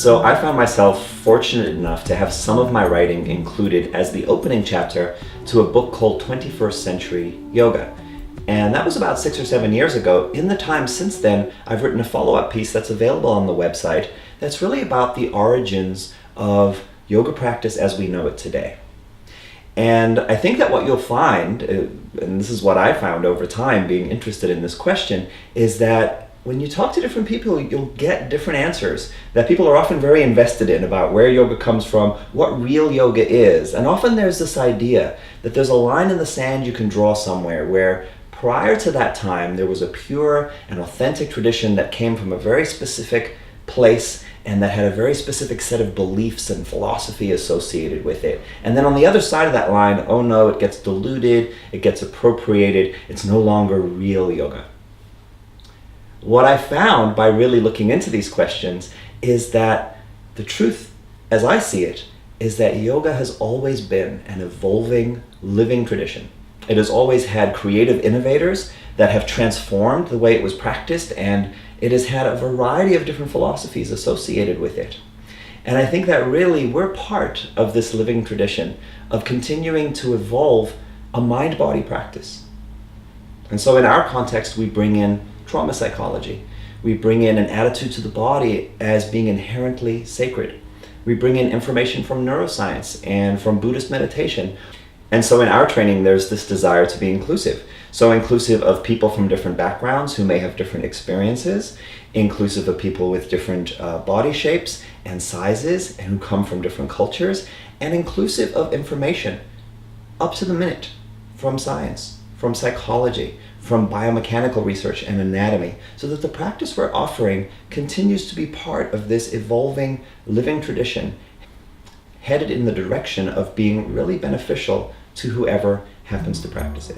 So I found myself fortunate enough to have some of my writing included as the opening chapter to a book called 21st Century Yoga. And that was about 6 or 7 years ago. In the time since then, I've written a follow-up piece that's available on the website that's really about the origins of yoga practice as we know it today. And I think that what you'll find, and this is what I found over time being interested in this question, is that when you talk to different people, you'll get different answers that people are often very invested in about where yoga comes from, what real yoga is. And often there's this idea that there's a line in the sand you can draw somewhere where prior to that time there was a pure and authentic tradition that came from a very specific place and that had a very specific set of beliefs and philosophy associated with it. And then on the other side of that line, oh no, it gets diluted, it gets appropriated, it's no longer real yoga. What I found by really looking into these questions is that the truth, as I see it, is that yoga has always been an evolving, living tradition. It has always had creative innovators that have transformed the way it was practiced, and it has had a variety of different philosophies associated with it. And I think that really we're part of this living tradition of continuing to evolve a mind-body practice. And so in our context, we bring in trauma psychology. We bring in an attitude to the body as being inherently sacred. We bring in information from neuroscience and from Buddhist meditation. And so in our training, there's this desire to be inclusive. So inclusive of people from different backgrounds who may have different experiences, inclusive of people with different body shapes and sizes and who come from different cultures, and inclusive of information up to the minute from science, from psychology, from biomechanical research and anatomy, so that the practice we're offering continues to be part of this evolving living tradition headed in the direction of being really beneficial to whoever happens to practice it.